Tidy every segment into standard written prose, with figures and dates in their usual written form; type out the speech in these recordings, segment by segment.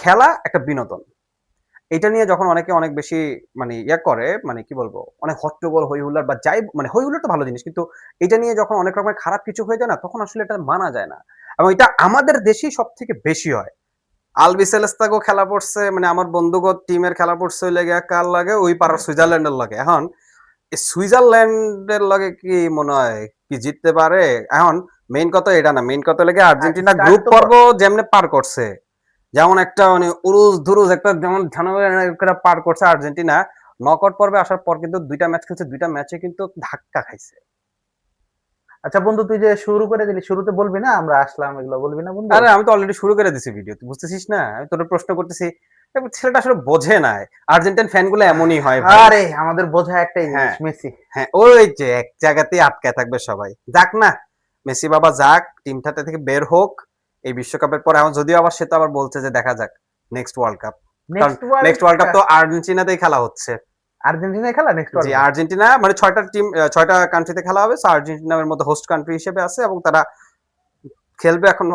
খেলা একটা বিনোদন। এটা নিয়ে যখন অনেকে অনেক বেশি মানে করে মানে কি বলবো? অনেক হট্টগোল হই-হুল্লোড় বা যাই মানে হই-হুল্লোড় তো ভালো জিনিস। কিন্তু এটা নিয়ে যখন অনেক রকমের খারাপ কিছু হয়ে যায় না, তখন আসলে এটা মানা যায় না। এবং এটা আমাদের দেশেই সবথেকে বেশি হয়। আলবি সেলেস্তাগো খেলা পড়ছে মানে আমার বন্ধুগত টিমের খেলা পড়ছে হইলো গিয়া কার লাগে? ওই পাড়ার সুইজারল্যান্ডের লগে। এখন এই সুইজারল্যান্ডের লগে কি মনে হয় কি জিততে পারে? এখন মেইন কথা এটা না। মেইন কথা হলো গিয়ে আচ্ছা, আর্জেন্টিনা স্টার্ট গ্রুপ তো পর্ব করো। যেমনে পার করছে যেমন একটা মানে উরুজ-ধুরুজ একটা যেমন ঝামেলা করে পার করছে আর্জেন্টিনা। নকআউট পর্বে আসার পর কিন্তু ২ টা ম্যাচ খেলছে, ২ টা ম্যাচে কিন্তু ধাক্কা খাইছে। আচ্ছা বন্ধু, তুই যে শুরু করে দিলি, শুরুতে বলবি না আমরা আসলাম, এগুলো বলবি না বন্ধু? আরে আমি তো অলরেডি শুরু করে দিছি ভিডিও। তুই বুঝতেছিস না? আমি তোরে প্রশ্ন করতেছি। ছেলেটা আসলে বোঝে নাই। আর্জেন্টাইন ফ্যান গুলো এমনই হয় ভাই। আরে আমাদের বোঝা একটাই জিনিস, হ্যাঁ, মেসি। হ্যাঁ, ওই যে এক জায়গাতেই আটকায় থাকবে সবাই। যাক না, মেসি বাবা যাক, টিমটাতে থেকে বের হোক। এই বিশ্বকাপের পর এখন যদিও আবার সে তো আবার বলছে যে দেখা যাক নেক্সট ওয়ার্ল্ড কাপ। কারণ next world next world cup তো আর্জেন্টিনাতেই খেলা হচ্ছে। আর্জেন্টিনায় খেলা নেক্সট জি ওয়ার্ল্ড কাপ? আর্জেন্টিনা মানে ৬টা টিম ৬টা কান্ট্রিতে খেলা হবে। সো আর্জেন্টিনার মধ্যে হোস্ট কান্ট্রি হিসেবে আছে এবং তারা খেলবে এখন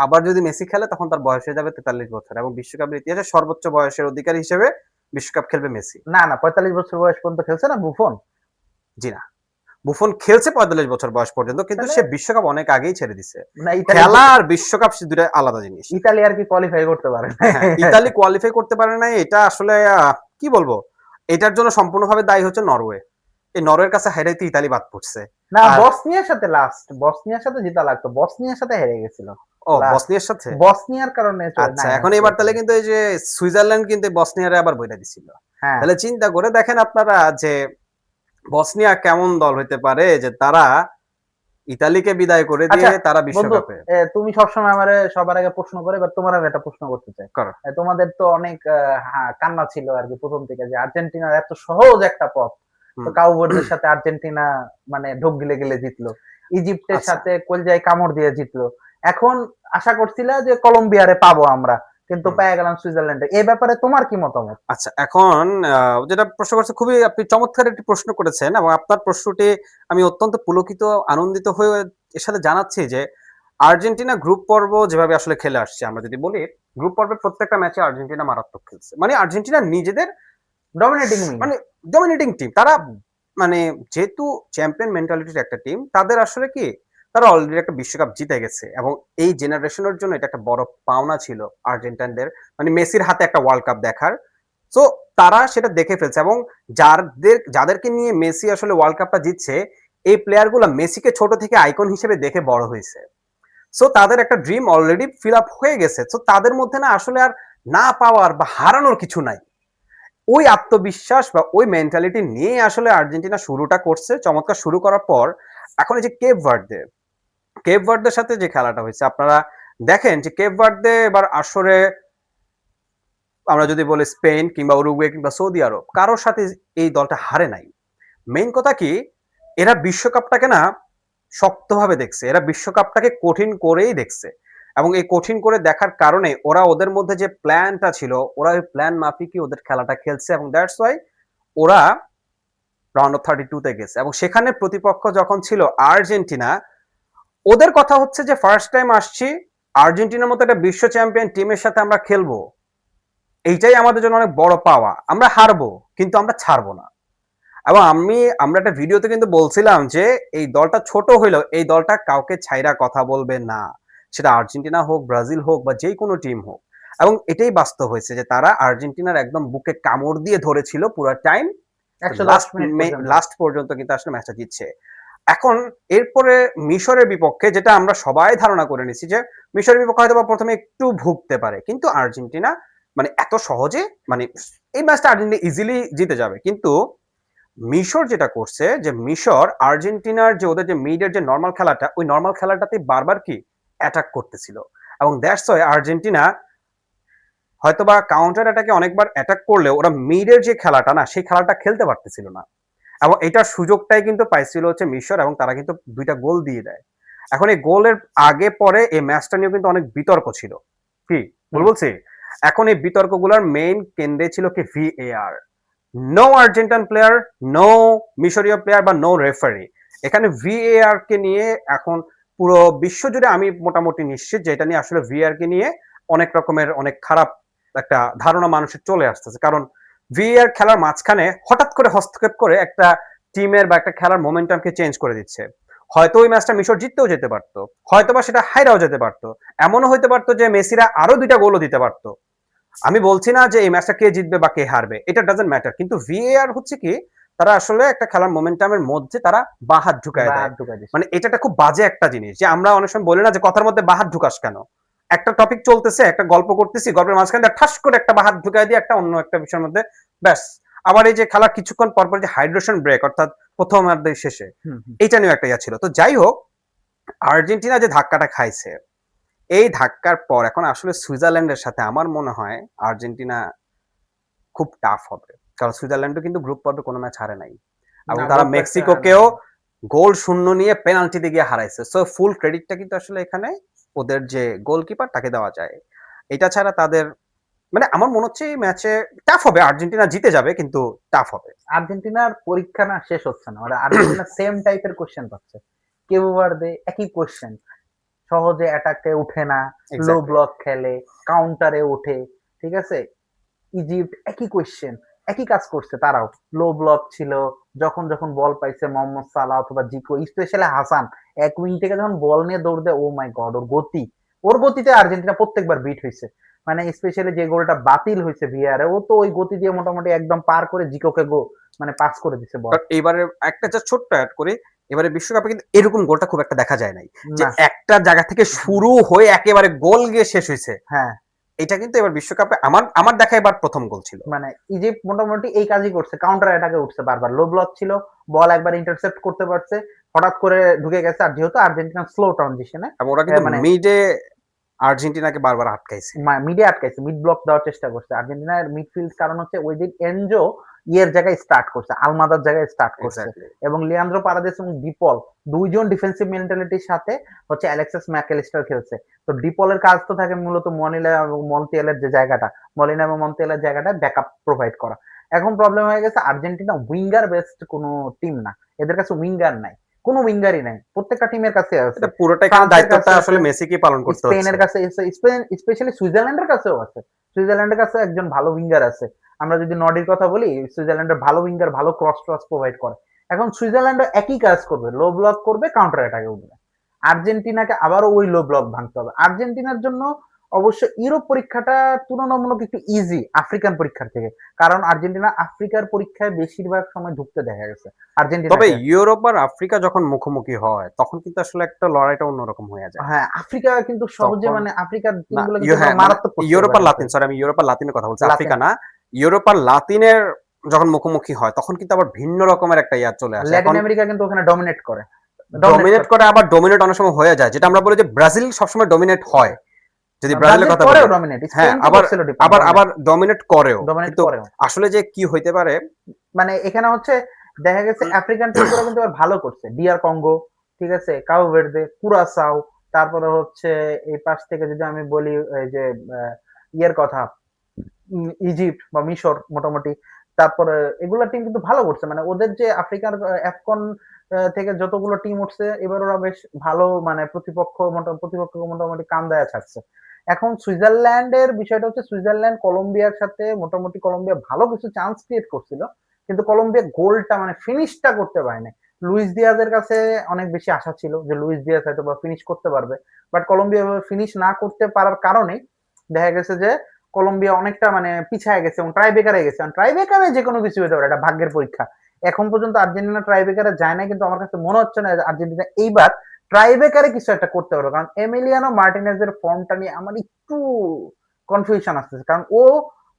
আবার যদি মেসি খেলে তখন তার বয়স হয়ে যাবে ৪৩ বছর এবং বিশ্বকাপের ইতিহাসে সর্বোচ্চ বয়সের অধিকারী হিসেবে বিশ্বকাপ খেলবে মেসি। না না, ৪৫ বছর বয়স পর্যন্ত খেলছে না বুফন? জি না। বুফন খেলছে ৪৫ বছর বয়স পর্যন্ত কিন্তু তাহলে সে বিশ্বকাপ অনেক আগেই ছেড়ে দিছে। না, ইতালি খেলা আর বিশ্বকাপ সে দুটো আলাদা জিনিস। ইতালি আর কি কোয়ালিফাই করতে পারে না? হ্যাঁ, ইতালি কোয়ালিফাই করতে পারে নাই এটা আসলে কি বলবো? এটার জন্য সম্পূর্ণভাবে দায়ী হচ্ছে নরওয়ে। এই নরওয়ের কাছে হেরাইতে ইতালি বাদ পড়ছে। না, আর বসনিয়ার সাথে লাস্ট, বসনিয়ার সাথে জিতা লাগতো, বসনিয়ার সাথে হেরে গেছিল লাস্ট। বসনিয়ার সাথে? বসনিয়ার কারণে না আচ্ছা, এখন এবার তাহলে কিন্তু এই যে সুইজারল্যান্ড কিন্তু বসনিয়ারে আবার বইরা দিছিল। হ্যাঁ। তাহলে চিন্তা করে দেখেন আপনারা যে বসনিয়া কেমন দল হইতে পারে যে তারা ইতালিকে বিদায় করে দিয়ে আচ্ছা তারা বন্ধু, বিশ্বকাপে তুমি সবসময় আমারে সবার আগে প্রশ্ন করে, এবার তোমার আমি একটা প্রশ্ন করতে চাই। করো। তোমাদের তো অনেক কান্না ছিল আর কি প্রথম থেকে, যে আর্জেন্টিনার এত সহজ একটা পথ, তো হুম, কাউবোর্ডদের সাথে আর্জেন্টিনা মানে ঢোক গিলে গিলে জিতলো, ইজিপ্টের আচ্ছা, সাথে কলজায় কামড় দিয়ে জিতলো। এখন আশা করছিলা যে কলম্বিয়ারে পাবো আমরা, কিন্তু হুম। পেয়ে গেলাম সুইজারল্যান্ডে। এই ব্যাপারে তোমার কি মতামত? আচ্ছা, এখন যেটা প্রশ্ন করেছে খুবই আপনি চমৎকার একটি প্রশ্ন করেছেন এবং আপনার প্রশ্নটি আমি অত্যন্ত পুলকিত, আনন্দিত হয়ে এর সাথে জানাচ্ছি যে আর্জেন্টিনা গ্রুপ পর্ব যেভাবে আসলে খেলে আসছে আমরা যদি বলি, গ্রুপ পর্বের প্রত্যেকটা ম্যাচে আর্জেন্টিনা মারাত্মক খেলছে। মানে আর্জেন্টিনা নিজেদের ডমিনেটিং উইং। মানে ডমিনেটিং টিম। তারা মানে যেহেতু চ্যাম্পিয়ন মেন্টালিটির একটা টিম, তাদের আসলে কি তারা অলরেডি একটা বিশ্বকাপ জিতে গেছে এবং এই জেনারেশনের জন্য এটা একটা বড় পাওনা ছিল আর্জেন্টাইনদের। মানে মেসির হাতে একটা ওয়ার্ল্ড কাপ দেখার। সো তারা সেটা দেখে ফেলছে এবং যাদেরকে নিয়ে মেসি আসলে ওয়ার্ল্ড কাপটা জিতছে, এই প্লেয়ার গুলা মেসিকে ছোট থেকে আইকন হিসেবে দেখে বড় হয়েছে। সো তাদের একটা ড্রিম অলরেডি ফিল আপ হয়ে গেছে। সো তাদের মধ্যে না আসলে আর না পাওয়ার বা হারানোর কিছু নাই। ওই আত্মবিশ্বাস বা ওই মেন্টালিটি নিয়ে আসলে আর্জেন্টিনা শুরুটা করছে। চমৎকার শুরু করার পর এখন এই যে কেপ ভার্দের সাথে যে খেলাটা হয়েছে আপনারা দেখেন যে কেপ ভার্দে এবার আসরে আমরা যদি বলি স্পেন কিংবা উরুগুয়ে কিংবা সৌদি আরব কারোর সাথে এই দলটা হারে নাই। মেইন কথা কি এরা বিশ্বকাপটাকে না শক্তভাবে দেখছে। এরা বিশ্বকাপটাকে কঠিন করেই দেখছে। এবং এই কঠিন করে দেখার কারণে ওরা ওদের মধ্যে যে প্ল্যানটা ছিল, ওরা ওই প্ল্যান মাফিকই ওদের খেলাটা খেলছে এবং দ্যাটস ওয়াই ওরা রাউন্ড অফ 32 তে গেছে এবং সেখানে প্রতিপক্ষ যখন ছিল আর্জেন্টিনা, ওদের কথা হচ্ছে যে ফার্স্ট টাইম আসছি আর্জেন্টিনার মতো একটা বিশ্ব চ্যাম্পিয়ন টিমের সাথে আমরা খেলবো। এইটাই আমাদের জন্য অনেক বড় পাওয়া। আমরা হারবো কিন্তু আমরা ছাড়বো না। এবং আমরা একটা ভিডিওতে কিন্তু বলছিলাম যে এই দলটা ছোট হইলেও এই দলটা কাউকে ছাইরা কথা বলবে না। সেটা আর্জেন্টিনা হোক, ব্রাজিল হোক বা যে কোনো টিম হোক। এবং এটাই বাস্তব হয়েছে যে তারা আর্জেন্টিনার একদম বুকে কামড় দিয়ে ধরেছিল পুরো টাইম। ১১০ মিনিট পর্যন্ত। লাস্ট পর্যন্ত কিন্তু আসলে ম্যাচটা জিতছে। এখন এরপরে মিশরের বিপক্ষে যেটা আমরা সবাই ধারণা করে নিছি যে মিশরের বিপক্ষে হয়তো বা প্রথমে একটু ভুগতে পারে কিন্তু আর্জেন্টিনা মানে এত সহজে মানে এই ম্যাচটা আর্জেন্টিনা ইজিলি জিতে যাবে কিন্তু মিশর যেটা করছে যে মিশর আর্জেন্টিনার যে ওদের যে মিডের যে নর্মাল খেলাটা ওই নর্মাল খেলাটাতে বারবার কি অ্যাটাক করতেছিল এবং দ্যাটস ওয়াই আর্জেন্টিনা হয়তোবা কাউন্টার অ্যাটাকে অনেকবার অ্যাটাক করলেও ওরা মিডের যে খেলাটা না সেই খেলাটা খেলতে পারতেছিল না এবং এটার সুযোগটাই কিন্তু পাইছিল হচ্ছে মিশর এবং তারা কিন্তু ২টা গোল দিয়ে দেয়। এখন এই গোলের আগে পরে এই ম্যাচটা নিয়েও কিন্তু অনেক বিতর্ক ছিল। কি ভুল হুম। বলছি? এখন এই বিতর্কগুলোর মেইন কেন্দ্রে ছিল কি VAR. No Argentine player, no মিশরীয় প্লেয়ার বা নো রেফারি। এখানে ভিএআর কে নিয়ে এখন পুরো বিশ্ব জুড়ে আমি মোটামুটি নিশ্চিত যে এটা নিয়ে আসলে ভিএআর কে নিয়ে অনেক রকমের অনেক খারাপ একটা ধারণা মানুষের চলে আসতেছে, কারণ ভিএআর খেলার মাঝখানে হঠাৎ করে হস্তক্ষেপ করে একটা টিমের বা একটা খেলার মোমেন্টামকে চেঞ্জ করে দিচ্ছে। হয়তো ওই ম্যাচটা মিশর জিততেও যেতে পারতো, হয়তো বা সেটা হাইরাও যেতে পারতো, এমনও হইতে পারতো যে মেসিরা আরো 2টা গোলও দিতে পারতো। আমি বলছি না যে এই ম্যাচটা কে জিতবে বা কে হারবে, এটা ডাজন্ট ম্যাটার, কিন্তু ভিএআর হচ্ছে কি, তারা আসলে একটা খেলার মোমেন্টামের মধ্যে তারা বাঁ হাত ঢুকায় বা দেয়। হাত ঢুকাই দিছে। মানে এটা একটা খুব বাজে একটা জিনিস, যে আমরা অনেক সময় বলি না যে কথার মধ্যে বাঁ হাত ঢুকাস কেন? একটা টপিক চলতেছে, একটা গল্প করতেছি, গল্পের মাঝখানে দিয়ে ঠাস করে একটা বাঁ হাত ঢুকায় দিয়ে একটা অন্য একটা বিষয়ের মধ্যে, ব্যাস। আবার এই যে খেলার কিছুক্ষণ পর পর যে হাইড্রেশন ব্রেক, অর্থাৎ প্রথমার্ধের শেষে, হুম, হুম। এইটা নিয়েও একটা ইয়া ছিল। তো যাই হোক, আর্জেন্টিনা যে ধাক্কাটা খাইছে, এই ধাক্কার পর এখন আসলে সুইজারল্যান্ডের সাথে আমার মনে হয় আর্জেন্টিনা খুব টাফ হবে। কারণ সুইজারল্যান্ডও কিন্তু গ্রুপ পর্বে কোনো ম্যাচ হারে নাই। এবং না, তারা গত একটা মেক্সিকোকেও গোল শূন্য নিয়ে পেনাল্টিতে গিয়ে হারাইছে। সো ফুল ক্রেডিটটা কিন্তু আসলে এখানে ওদের যে গোলকিপার তাকে দেওয়া যায়। এটা ছাড়া তাদের, মানে আমার মনে হচ্ছে এই ম্যাচে টাফ হবে। আর্জেন্টিনা জিতে যাবে, কিন্তু টাফ হবে। আর্জেন্টিনার পরীক্ষা না শেষ হচ্ছে না, মানে আর্জেন্টিনা সেম টাইপের কোশ্চেন পাচ্ছে। কেউ বার্দে একই কোশ্চেন, সহজে অ্যাটাকে উঠে না, লো এক্সাক্টলি। ব্লক খেলে, কাউন্টারে ওঠে, ঠিক আছে। ইজিপ্ট একই কোয়েশ্চেন, একই কাজ করছে তারাও, লো ব্লক ছিল। যখন যখন বল পাইছে মোহাম্মদ সালাহ অথবা জিকো, স্পেশালি হাসান, এক উইং থেকে যখন বল নিয়ে দৌড় দেয়, ও মাই গড, ওর গতিতে আর্জেন্টিনা প্রত্যেকবার বিট হয়েছে। মানে স্পেশালি যে গোলটা বাতিল হয়েছে ভিআরে, ও তো ওই গতি দিয়ে মোটামুটি একদম পার করে জিকোকে মানে পাস করে দিছে বল। বাট এবারে একটা জাস্ট ছোট্ট অ্যাড করি, এবারে বিশ্বকাপে কিন্তু এরকম গোলটা খুব একটা দেখা যায় নাই। যে না। একটা জায়গা থেকে শুরু হয়ে একেবারে গোল গিয়ে শেষ হইছে। হ্যাঁ, এটা কিন্তু এবার বিশ্বকাপে আমার আমার দেখা এবার প্রথম গোল ছিল। মানে ইজিপ্ট মোটামুটি এই কাজই করছে, কাউন্টার অ্যাটাকে উঠছে বারবার, লো ব্লক ছিল, বল একবার ইন্টারসেপ্ট করতে পারছে, হঠাৎ করে ঢুকে গেছে। আর যেহেতু আর্জেন্টিনা স্লো ট্রানজিশনে, এবং ওরা কিন্তু মানে মিডে আর্জেন্টিনাকে বারবার আটকাইছে। মিডে আটকাইছে, মিড ব্লক দেওয়ার চেষ্টা করছে আর্জেন্টিনার মিডফিল্ড। কারণ হচ্ছে ওই দিন এনজো ইয়ের জায়গায় স্টার্ট করছে, আলমাদার জায়গায় স্টার্ট করছে, এক্স্যাক্টলি। এবং লিয়ান্দ্রো পারাদেস এবং ডিপল দুইজন ডিফেন্সিভ মেন্টালিটির সাথে হচ্ছে অ্যালেক্সিস ম্যাকঅ্যালিস্টার খেলছে। তো ডিপলের কাজ তো থাকে মূলত মনিলা এবং মন্তিয়ালের যে জায়গাটা, মলিনা এবং মন্তিয়ালের জায়গাটা ব্যাকআপ প্রোভাইড করা। এখন প্রবলেম হয়ে গেছে, আর্জেন্টিনা উইঙ্গার বেস্ট কোনো টিম না, এদের কাছে উইঙ্গার নাই, কোনো উইঙ্গারই নাই, প্রত্যেকটা টিমের কাছে আছে। এটা পুরোটা এখানে ফ্রান্সের দায়িত্বটা কাছে আছে, আসলে মেসিকে পালন করতে হচ্ছে। স্পেনের কাছে, স্পেন স্পেশালি সুইজারল্যান্ডের কাছেও আছে। সুইজারল্যান্ডের কাছে একজন ভালো উইঙ্গার আছে। আমরা যদি নর্ডির কথা বলি, সুইজারল্যান্ডের ভালো উইঙ্গার ভালো ক্রস ট্রস প্রোভাইড করে। এখন সুইজারল্যান্ডও একই কাজ করবে, লো ব্লক করবে, কাউন্টার অ্যাটাকে উঠবে। আর্জেন্টিনাকে আবারও ওই লো ব্লক ভাঙতে হবে। আর্জেন্টিনার জন্য অবশ্য ইউরোপ পরীক্ষাটা তুলনামূলক একটু ইজি আফ্রিকান পরীক্ষার থেকে, কারণ আর্জেন্টিনা আফ্রিকার পরীক্ষায় বেশিরভাগ সময় ঢুকতে দেখা গেছে তবে আর্জেন্টিনাকে। ইউরোপ আর আফ্রিকা যখন মুখোমুখি হয়, তখন কিন্তু আসলে একটা লড়াইটা অন্যরকম হয়ে যায়। হ্যাঁ, আফ্রিকা কিন্তু সহজে, তখন মানে আফ্রিকার না, টিমগুলো কিন্তু হ্যাঁ, মানে মারাত্মক করছে ইউরোপ এবার আর কিন্তু। লাতিন, সরি আমি ইউরোপ আর লাতিনের কথা বলছি, লাতিন, আফ্রিকা না। ইউরোপ আর লাতিনের যখন মুখোমুখি হয়, তখন কিন্তু আবার ভিন্ন রকমের একটা ইয়া চলে আসে। ল্যাটিন এখন আমেরিকা কিন্তু ওখানে ডমিনেট করে, ডমিনেট ডমিনেট করে। করে, আবার ডমিনেট অনেক সময় হয়ে যায়, যেটা আমরা বলি যে ব্রাজিল সবসময় ডমিনেট হয়, যদি ব্রাজিলের ব্রাজিল কথা বলি। করেও ডমিনেট, হ্যাঁ, স্পেন তো আবার করছিল আবার ডমিনেট, আবার ডমিনেট করেও, ডমিনেট কিন্তু করেও। আসলে যে কি হইতে পারে। মানে এখানে হচ্ছে দেখা গেছে আফ্রিকান টিমগুলো কিন্তু এবার ভালো করছে, ডিআর কঙ্গো, ঠিক আছে, কাউ ভের্দে, কুরাসাও, তারপরে হচ্ছে এই পাশ থেকে যদি আমি বলি এই যে ইয়ের কথা, ইজিপ্ট বা মিশর মোটামুটি। তারপরে এগুলা টিম কিন্তু ভালো করছে, মানে ওদের যে আফ্রিকার অ্যাফকন থেকে যতগুলো টিম উঠছে, এবার ওরা বেশ ভালো, মানে প্রতিপক্ষকে মোটামুটি কান দেয়া ছাড়ছে। এখন সুইজারল্যান্ডের বিষয়টা হচ্ছে, সুইজারল্যান্ড কলম্বিয়ার সাথে মোটামুটি, কলম্বিয়া ভালো কিছু চান্স ক্রিয়েট করছিল, কিন্তু কলম্বিয়া গোলটা মানে ফিনিশটা করতে পারেনি। লুইস দিয়াজের কাছে অনেক বেশি আশা ছিল যে লুইস দিয়াজ হয়তো বা ফিনিশ করতে পারবে, বাট কলম্বিয়া ফিনিশ না করতে পারার কারণে দেখা গেছে যে কলম্বিয়া অনেকটা মানে পিছায় গেছে এবং ট্রাইবেকারে গেছে। ট্রাইবেকারে যে কোনো কিছু হতে পারে, এটা ভাগ্যের পরীক্ষা। এখন পর্যন্ত আর্জেন্টিনা ট্রাইবেকারে যায় না, কিন্তু আমার কাছে মনে হচ্ছে না যে আর্জেন্টিনা এইবার ট্রাইবেকারে কিছু একটা করতে পারবে, কারণ এমিলিয়ানো মার্টিনেজের ফর্মটা নিয়ে আমার একটু কনফিউশন আসতেছে, কারণ ও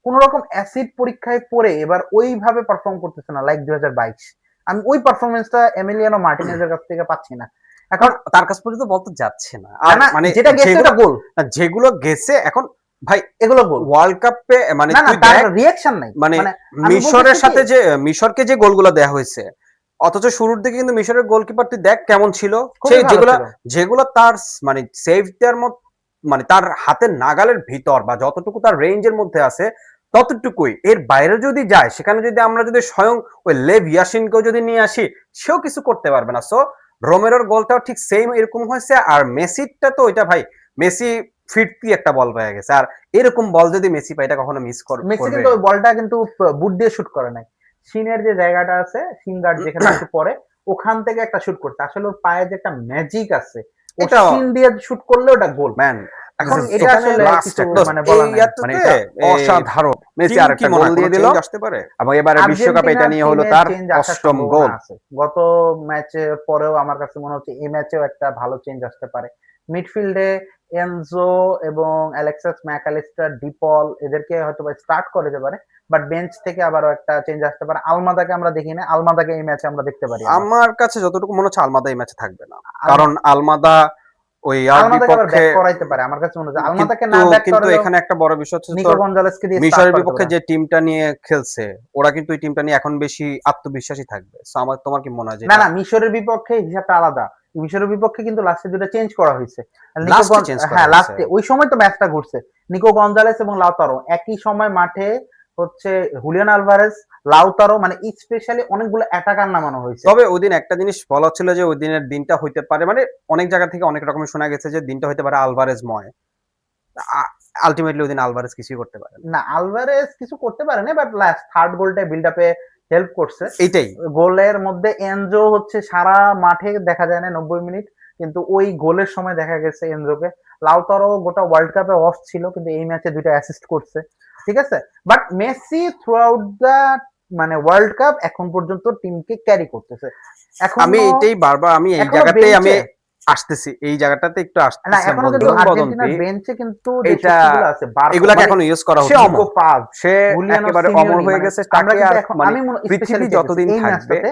কোন রকম অ্যাসিড পরীক্ষায় পড়ে এবার ওইভাবে পারফর্ম করতেছে না লাইক 2022। আমি ওই পারফরমেন্সটা এমিলিয়ানো মার্টিনেজের কাছ থেকে পাচ্ছি না এখন। কারণ তার কাছ পর্যন্ত বলতে যাচ্ছে না, না আর না, মানে যেটা গেছে যেগুলো ওটা গোল, যেগুলো গেছে এখন, ভাই এগুলো গোল। ওয়ার্ল্ড কাপে মানে না না, তুই তার দেখ, রিয়াকশন নাই। মানে মানে আমি মিশরের বলতেছি কি, সাথে যে মিশরকে যে গোলগুলো দেওয়া হয়েছে, অথচ শুরুর দিকে কিন্তু মিশরের গোলকিপার তুই দেখ কেমন ছিল। খুবই সেই ভালো যেগুলা ছিল। যেগুলো তার মানে সেভ দেওয়ার মত, মানে তার হাতের নাগালের ভিতর বা যতটুকু তার রেঞ্জের মধ্যে আছে ততটুকুই, এর বাইরে যদি যায়, সেখানে যদি আমরা যদি স্বয়ং ওই লেভ ইয়াসিনকেও যদি নিয়ে আসি, সেও কিছু করতে পারবে না। সো রোমেরোর গোলটাও ঠিক সেম এরকম হয়েছে। আর মেসিটা তো ওইটা ভাই, মেসি ফিরতি একটা বল পেয়ে গেছে। আর এরকম বল যদি মেসি পায় এটা কখনো মিস মেসি করবে? কিন্তু ওই বলটা কিন্তু বুট দিয়ে শুট করে নাই, সিনের যে জায়গাটা আছে সিন গার্ড যেখানে একটু পরে ওখান থেকে একটা শুট করতে, আসলে ওর পায়ে যে একটা ম্যাজিক আছে, ও এটা সিন দিয়ে শুট করলে ওটা গোল। ম্যান এখন this is এটা এখানে আসলে লাস্ট কিছু একটা মানে এই বলার নাই। ইয়ারটাতে মানে এটা অসাধারণ। মেসি টিম কি আরেকটা মনে গোল হয় দিয়ে কোনো দিল চেঞ্জ আসতে পারে? এবং এবারে বিশ্বকাপে এটা নিয়ে হলো তার চেঞ্জ আসার অষ্টম সম্ভাবনা গোল। আছে। গত ম্যাচের পরেও আমার কাছে মনে হচ্ছে এই ম্যাচেও একটা ভালো চেঞ্জ আসতে পারে। মিডফিল্ডে এনজো এবং অ্যালেক্সাস ম্যাকালিস্টার, ডিপল এদেরকে হয়তো স্টার্ট করে যেতে পারে, বাট বেঞ্চ থেকে আবারও একটা চেঞ্জ আসতে পারে। আলমাদাকে আমরা দেখি না, আলমাদাকে এই ম্যাচে আমরা দেখতে পারি। আমার কাছে যতটুকু মনে হচ্ছে আলমাদা এই ম্যাচে থাকবে না, আলমা- কারণ আলমাদা ওই ইয়ার আলমাদাকে আবার বিপক্ষে ব্যাক করাইতে পারে আমার কাছে মনে হচ্ছে। আলমাদাকে না কিন্তু ব্যাক কিন্তু করালেও এখানে একটা বড় বিষয় হচ্ছে নিকো তোর গঞ্জালেসকে দিয়ে মিশরের স্টার্ট করাতে বিপক্ষে পারে। যে টিমটা নিয়ে খেলছে ওরা কিন্তু এই টিমটা নিয়ে এখন বেশি আত্মবিশ্বাসী থাকবে। সো আমার তোমার কি মনে হয় যে না না, মিশরের বিপক্ষে হিসাবটা আলাদা। মিশরের বিপক্ষে কিন্তু লাস্টে দুটো চেঞ্জ করা হয়েছে। নিকো লাস্টে চেঞ্জ করা হ্যাঁ হয়েছে? লাস্টে ওই সময় তো ম্যাচটা ঘুরছে। নিকো গঞ্জালেস এবং লাউতারো একই সময় মাঠে হচ্ছে, হুলিয়ান আলভারেজ, লাউতারো, মানে স্পেশালি অনেকগুলো অ্যাটাকার নামানো হয়েছে। তবে ওই দিন একটা জিনিস বলা হচ্ছিল যে ওই দিনের দিনটা হইতে পারে, মানে অনেক জায়গা থেকে অনেক রকমের শোনা গেছে যে দিনটা হইতে পারে আলভারেজময়। আলটিমেটলি ওই দিন আলভারেজ কিছুই করতে পারে না। না, আলভারেজ কিছু করতে পারে না, বাট লাস্ট থার্ড গোলটা বিল্ড আপে হেল্প করছে। এইটাই গোলের মধ্যে এনজো হচ্ছে সারা মাঠে দেখা যায় না 90 মিনিট, কিন্তু ওই গোলের সময় দেখা গেছে এনজোকে। লাউতারো গোটা ওয়ার্ল্ড কাপে অফ ছিল, কিন্তু এই ম্যাচে দুইটা অ্যাসিস্ট করছে, ঠিক আছে। But Messi throughout the মানে ওয়ার্ল্ড কাপ এখন পর্যন্ত টিমকে ক্যারি করতেছে। এখন আমি এইটাই বারবার আমি এই এখনো জায়গাতেই আমি বেঞ্চে আসতেছি, এই জায়গাটাতে একটু না, আসতেছিলাম এখনো বন্ধু। কিন্তু আর্জেন্টিনার কিংবদন্তি বেঞ্চে কিন্তু যে এটা শক্তিগুলো আছে এগুলাকে এখন ইউজ করা সে হচ্ছে অমর। না। পাজ, সে হুলিয়ানো একেবারে অমর সিমিওনি, হয়ে মানে গেছে। আমরা তাকে কিন্তু আর এখন মানে আমি পৃথিবী স্পেশালি যতদিন এই থাকবে ম্যাচটাতে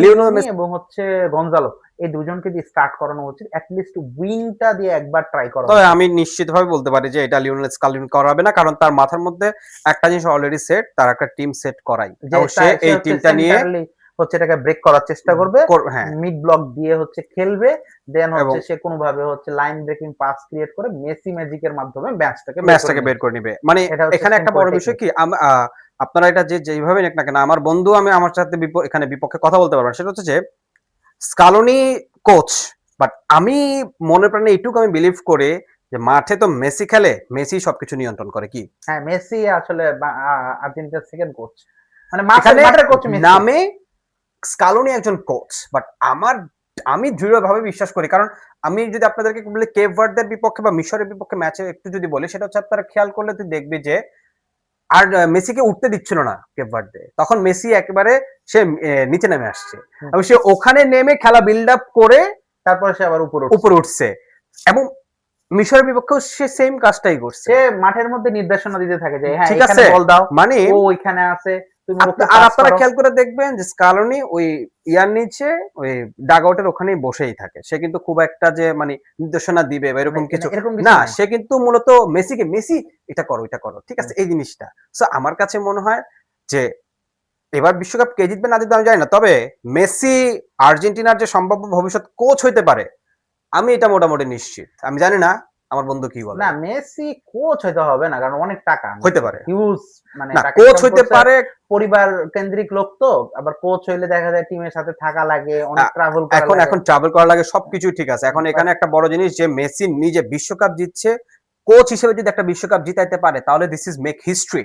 লিওনেল সিমিওনি মেসি এবং হচ্ছে গঞ্জালো, এই দুজনকে দিয়ে স্টার্ট করানো উচিত। অ্যাটলিস্ট উইংটা দিয়ে একবার ট্রাই করা তবে উচিত। আমি নিশ্চিতভাবে বলতে পারি যে এটা লিওনেল স্কালোনি করাবে না, কারণ তার মাথার মধ্যে একটা জিনিস অলরেডি সেট, তার একটা টিম সেট করাই যে এবং সে এই হচ্ছে টিমটা নিয়ে সেন্টারলি হচ্ছে এটাকে ব্রেক করার চেষ্টা করবে, হ্যাঁ মিড ব্লক দিয়ে হচ্ছে খেলবে, দেন এবং হচ্ছে সে কোনোভাবে হচ্ছে লাইন ব্রেকিং পাস ক্রিয়েট করে মেসি ম্যাজিকের মাধ্যমে ম্যাচটাকে বের করে নিবে। মানে এটা হচ্ছে এখানে একটা simple বড় বিষয় কি আপনারা এটা যেভাবে নেক না কেন, আমার বন্ধু আমি আমার সাথে এখানে বিপক্ষে কথা বলতে পারবেন, সেটা হচ্ছে যে স্কালোনি কোচ, বাট আমি মনে প্রাণে এইটুকু আমি বিলিভ করে যে মাঠে তো মেসি খেলে, মেসি সবকিছু নিয়ন্ত্রণ করে কি হ্যাঁ, মেসি আসলে আর্জেন্টিনার সেকেন্ড কোচ, মানে এখানে মাঠের কোচ মেসি। নামে স্কালোনি একজন কোচ, বাট আমি দৃঢ়ভাবে বিশ্বাস করি, কারণ আমি যদি আপনাদেরকে বলি কেপ ভার্দের বিপক্ষে বা মিশরের বিপক্ষে ম্যাচে একটু যদি বলি, সেটা হচ্ছে আপনারা খেয়াল করলে তুই দেখবি যে আর মেসিকে উঠতে দিচ্ছিল না কেপ ভার্দে, তখন মেসি একেবারে সে নিচে নেমে আসছে এবং সে ওখানে নেমে খেলা বিল্ড আপ করে তারপরে সে আবার উপরে উপরে উঠছে এবং মিশরের বিপক্ষেও সে সেম কাজটাই করছে। সে মাঠের মধ্যে নির্দেশনা দিতে থাকে যে হ্যাঁ ঠিক এখানে আছে, বল দাও, মানে ও ওইখানে আছে, তুমি ওকে আর পাস আপনারা করো। খেয়াল করে দেখবেন যে স্কালোনি ওই ইয়ার নিচে ওই ডাগ আউটের ওখানেই বসেই থাকে, সে কিন্তু খুব একটা যে মানে নির্দেশনা দিবে বা এরকম কিছু এরকম কিছু না, নাই। সে কিন্তু মূলত মেসি এটা করো এটা করো, ঠিক আছে, এই জিনিসটা। সো আমার কাছে মনে হয় যে এবার বিশ্বকাপ কে জিতবে না জিতবে আমি জানি না, তবে মেসি আর্জেন্টিনার যে সম্ভাব্য ভবিষ্যৎ কোচ হইতে পারে আমি এটা মোটামুটি নিশ্চিত। আমি জানি না আমার বন্ধু কি বলে। না, মেসি কোচ হইতে হবে না, কারণ অনেক টাকা হইতে পারে হিউজ, মানে না, টাকা কোচ income হইতে করছে, পারে পরিবার কেন্দ্রিক লোক তো, আবার কোচ হইলে দেখা যায় টিমের সাথে থাকা লাগে, অনেক ট্রাভেল করা এখন লাগে। এখন ট্রাভেল করা লাগে, সবকিছু ঠিক আছে। এখন এখানে একটা বড় জিনিস যে মেসি নিজে বিশ্বকাপ জিতছে, কোচ হিসেবে যদি একটা বিশ্বকাপ জিতাইতে পারে তাহলে this is make history.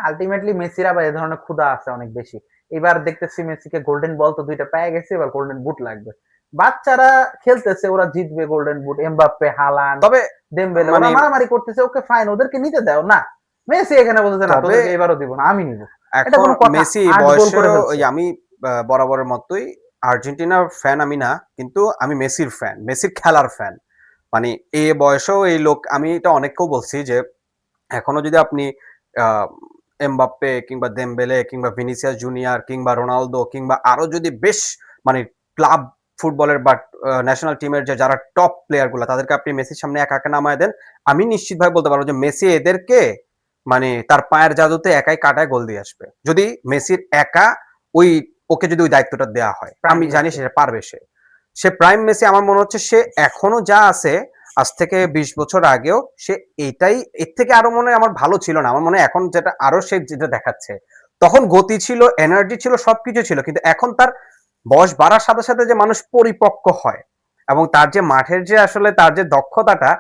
Ultimately মেসির আবার এ ধরনের ক্ষুধা আছে অনেক বেশি। এবার দেখতেছি মেসিকে গোল্ডেন বল তো দুইটা পেয়ে গেছে, এবার গোল্ডেন বুট লাগবে। বাচ্চারা খেলতেছে, ওরা জিতবে গোল্ডেন বুট, এমবাপ্পে, হালান্ড, তবে দেমবেলে, মানে ওরা মারামারি করতেছে, ওকে ফাইন, ওদেরকে নিতে দাও না। মেসি এখানে বলতেছে না, তবে তোদেরকে এবারও দিব না, আমি নিব। এটা এখন কোনো কথা? মেসি 8 গোল বয়সে করে ফেলছে। ওই আমি বরাবরের মতোই আর্জেন্টিনার ফ্যান আমি না, কিন্তু আমি মেসির ফ্যান, মেসির খেলার ফ্যান। মানে এই বয়সেও এই লোক, আমি এটা অনেককেও বলছি যে এখনো যদি আপনি আহ, এমবাপ্পে কিংবা দেমবেলে কিংবা ভিনিসিয়াস জুনিয়র কিংবা রোনালদো কিংবা আরো যদি বেশ মানে ক্লাব ফুটবলের বা ন্যাশনাল টিমের যে যারা টপ প্লেয়ার গুলা তাদেরকে আপনি মেসির সামনে একা একা নামায় দেন, আমি নিশ্চিতভাবে বলতে পারবো যে মেসি এদেরকে মানে তার পায়ের জাদুতে একাই কাটায় গোল দিয়ে আসবে, যদি মেসির একা ওই ওকে যদি ওই দায়িত্বটা দেওয়া হয়। আমি জানি সেটা পারবে, সে প্রাইম মেসি। আমার মনে হচ্ছে সে এখনো যা আছে আজ থেকে 20 বছর আগেও সে এটাই, এর থেকে আরো মনে হয় আমার ভালো ছিল না, আমার মনে হয় এখন যেটা আরো সে যেটা দেখাচ্ছে, তখন গতি ছিল, এনার্জি ছিল, সবকিছু ছিল, কিন্তু এখন তার বয়স বাড়ার সাথে সাথে যে মানুষ পরিপক্ক হয় এবং তার যে মাঠের যে আসলে তার যে দক্ষতাটা,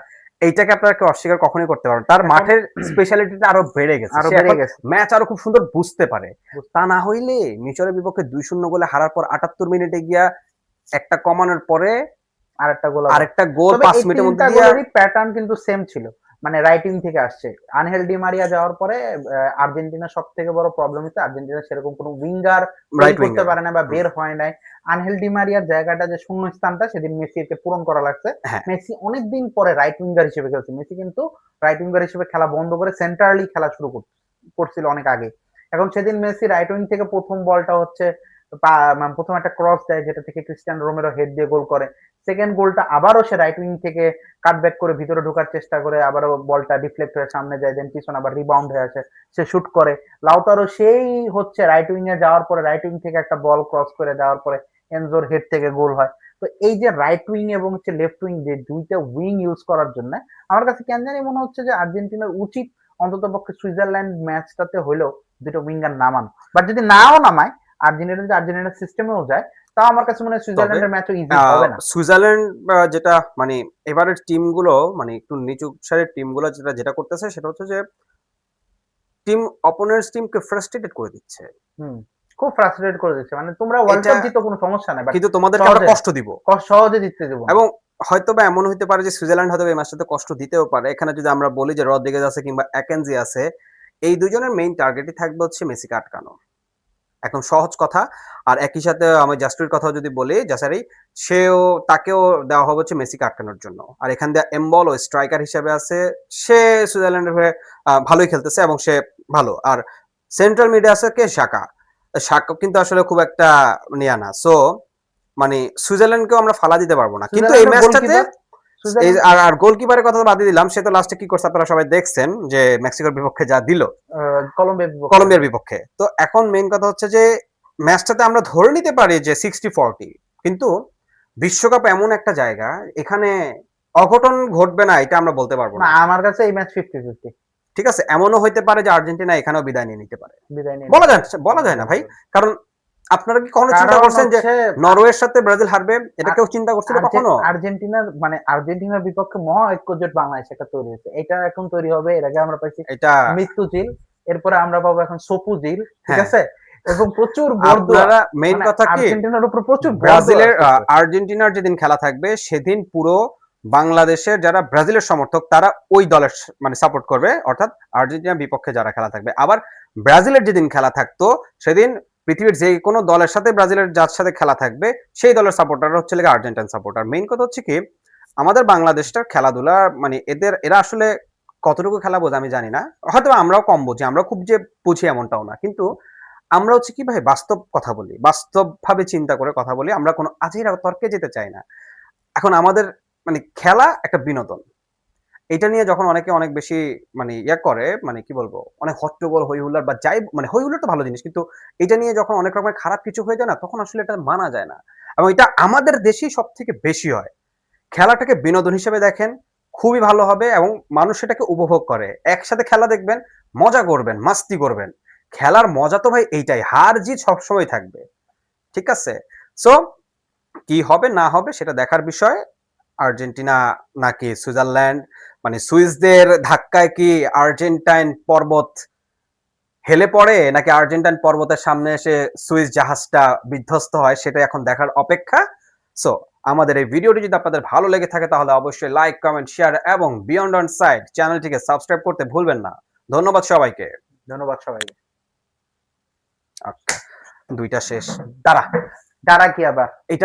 এইটাকে আপনারা কেউ অস্বীকার কখনোই করতে পারবেন না। তার এখন- মাঠের স্পেশালিটিটা আরো বেড়ে গেছে। আরো সে বেড়ে এখন গেছে। ম্যাচ আরো খুব সুন্দর বুঝতে পারে। তা না হইলে মিশরের বিপক্ষে ২-০ গোলে হারার পর ৭৮ মিনিটে গিয়া একটা কমানোর পরে আরেকটা গোল আরেকটা গোল তবে ৫ এই মিনিটের মধ্যে তিনটা দিয়া গোলেরই প্যাটার্ন কিন্তু সেম ছিল, মানে রাইটিং থেকে আসছে। আনহেল ডি মারিয়া যাওয়ার পরে আর্জেন্টিনার সব থেকে বড় প্রবলেম হচ্ছে আর্জেন্টিনা সেরকম কোনো উইঙ্গার Right করতে winger। পারে না বা বের হয় নাই। আনহেল ডি মারিয়ার জায়গাটা যে শূন্য স্থানটা সেদিন মেসিকে পূরণ করা লাগছে। হ্যাঁ। মেসি অনেকদিন পরে রাইট উইঙ্গার হিসেবে খেলছে। মেসি কিন্তু রাইট উইঙ্গার হিসেবে খেলা বন্ধ করে সেন্ট্রালি খেলা শুরু করছিল অনেক আগে। এখন সেদিন মেসি রাইট উইং থেকে প্রথম বলটা হচ্ছে মানে প্রথম একটা ক্রস দেয় যেটা থেকে ক্রিস্টিয়ানো রোমেরো হেড দিয়ে গোল করে। সেকেন্ড গোলটা আবারও সে রাইট উইং থেকে কাটব্যাক করে ভিতরে ঢোকার চেষ্টা করে, আবারও বলটা ডিফ্লেক্ট হয়ে সামনে যায়, দেন পিছনে আবার রিবাউন্ড হয়ে আসে, সে শুট করে। লাউতারো সেই হচ্ছে রাইট উইং এ যাওয়ার পরে রাইট উইং থেকে একটা বল ক্রস করে দেওয়ার পরে এনজোর হেড থেকে গোল হয়। তো এই যে রাইট উইং এবং হচ্ছে লেফট উইং যে দুইটা উইং ইউজ করার জন্য আমার কাছে কেন জানি মনে হচ্ছে যে আর্জেন্টিনার উচিত অন্তত পক্ষে সুইজারল্যান্ড ম্যাচটাতে হলেও দুটো উইঙ্গার নামানো। বাট যদি নাও নামায়, আর্জেন্টিনার সিস্টেমেও যায়, তাও আমার কাছে মনে হয় সুইজারল্যান্ডের ম্যাচও ইজি হবে না। সুইজারল্যান্ড যেটা মানে এবারের টিমগুলো মানে একটু নিচু সারির টিমগুলো যেটা করতেছে সেটা হচ্ছে যে টিম অপোনেন্টস টিমকে ফ্রাস্ট্রেটেড করে দিচ্ছে। খুব ফ্রাস্ট্রেট করে দিচ্ছে, মানে তোমরা ওয়ার্ল্ড কাপ এটা- জিতো কোনো সমস্যা নাই, বাট কিন্তু তোমাদেরকে আমরা সহজে- কষ্ট দিব। সহজে জিততে দেবো না। এবং হয়তোবা এমন হইতে পারে যে সুইজারল্যান্ড হয়তো এই ম্যাচটাতে কষ্ট দিতেও পারে। এখানে যদি আমরা বলি যে রদ্রিগেজ আছে কিংবা অ্যাকেনজি আছে, এই দুজনের মেইন টার্গেটই থাকবে হচ্ছে মেসিকে আটকানো। একদম সহজ কথা। আর একই সাথে আমি জাস্টুর কথা যদি বলি, জাসারি তাকেও দেওয়া হবে হচ্ছে মেসিকে আটকানোর জন্য। আর এখান দিয়ে এমবল ও স্ট্রাইকার হিসেবে আছে, সে সুইজারল্যান্ডের হয়ে ভালোই খেলতেছে এবং সে ভালো। আর সেন্ট্রাল মিডে আছে কে, শাকা। শাকা কিন্তু আসলে খুব একটা নিয়া না। সো মানে সুইজারল্যান্ডকেও আমরা ফালা দিতে পারবো না। কিন্তু এই সুইজারল্যান্ডের ম্যাচটাতে সুইজারল্যান্ড আর গোলকিপারের কথা বাদ দিয়ে দিলাম, সে তো লাস্টে কি করছে আপনারা সবাই দেখছেন যে মেক্সিকোর বিপক্ষে যা দিল কলম্বিয়ার বিপক্ষে। তো এখন মেইন কথা হচ্ছে যে ম্যাচটাতে আমরা ধরে নিতে পারি যে 60-40, কিন্তু বিশ্বকাপ এমন একটা জায়গা এখানে অঘটন ঘটবে না এটা আমরা বলতে পারবো না, না। আমার কাছে এই ম্যাচ 50-50 ঠিক আছে, এমনও হইতে পারে যে আর্জেন্টিনা এখানেও বিদায় নিয়ে নিতে পারে। বিদায় নিয়ে বলা যায় না ভাই। কারণ আপনারা কি কখনো চিন্তা করছেন যে নরওয়ের সাথে ব্রাজিল হারবে? এটা কেউ চিন্তা করছিল কখনো? আর্জেন্টিনার বিপক্ষে মহা ঐক্যজোট বাংলাদেশ একটা তৈরি হয়েছে। এটা এখন তৈরি হবে। এর আগে আমরা পাইছি এটা মৃত্যুজিল, এরপরে আমরা পাবো এখন সপুজিল, ঠিক হ্যাঁ। আছে, এবং প্রচুর বর্দোয়া। আপনারা মেইন কথা কি, আর্জেন্টিনার উপর প্রচুর ব্রাজিলের আর্জেন্টিনার যেদিন খেলা থাকবে সেদিন পুরো বাংলাদেশের যারা ব্রাজিলের সমর্থক তারা ওই দলের মানে সাপোর্ট করবে, অর্থাৎ আর্জেন্টিনার বিপক্ষে যারা খেলা থাকবে। আবার ব্রাজিলের যেদিন খেলা থাকতো সেদিন পৃথিবীর যে কোনো দলের সাথে ব্রাজিলের যার সাথে খেলা থাকবে সেই দলের সাপোর্টার হচ্ছে লেগে আর্জেন্টাইন সাপোর্টার। মেইন কথা হচ্ছে কি, আমাদের বাংলাদেশটার খেলাধুলা মানে এরা আসলে কতটুকু খেলা বোঝে আমি জানি না, হয়তো আমরাও কম বুঝি, আমরা খুব যে বুঝি এমনটাও না, কিন্তু আমরা হচ্ছে কি ভাই বাস্তব কথা বলি, বাস্তবভাবে চিন্তা করে কথা বলি, আমরা কোনো আজের তর্কে যেতে চাই না। এখন আমাদের মানে খেলা একটা বিনোদন, এটা নিয়ে যখন অনেকে অনেক বেশি মানে করে মানে কি বলবো অনেক হট্টগোল হই হুল্লার বা যাই মানে হই হুল্লার তো ভালো জিনিস, কিন্তু এটা নিয়ে যখন অনেক রকমের খারাপ কিছু হয়ে যায় না তখন আসলে এটা মানা যায় না। এবং এটা আমাদের দেশেই সব থেকে বেশি হয়। খেলাটাকে বিনোদন হিসেবে দেখেন, খুবই ভালো হবে এবং মানুষ সেটাকে উপভোগ করে। একসাথে খেলা দেখবেন, মজা করবেন, মাস্তি করবেন। খেলার মজা তো ভাই এইটাই, হার জিত সবসময় থাকবে। ঠিক আছে, সো কি হবে না হবে সেটা দেখার বিষয়। আর্জেন্টিনা নাকি সুইজারল্যান্ড, মানে সুইসদের ধাক্কায় কি আর্জেন্টাইন পর্বত হেলে পড়ে নাকি আর্জেন্টাইন পর্বতের সামনে এসে সুইস জাহাজটা বিধ্বস্ত হয়, সেটা এখন দেখার অপেক্ষা। সো আমাদের এই ভিডিওটি যদি আপনাদের ভালো লেগে থাকে তাহলে অবশ্যই লাইক, কমেন্ট, শেয়ার এবং বিয়ন্ড অন সাইড চ্যানেলটিকে সাবস্ক্রাইব করতে ভুলবেন না। ধন্যবাদ সবাইকে। ধন্যবাদ সবাইকে। দুইটা শেষ, দাঁড়া কি আবার এটা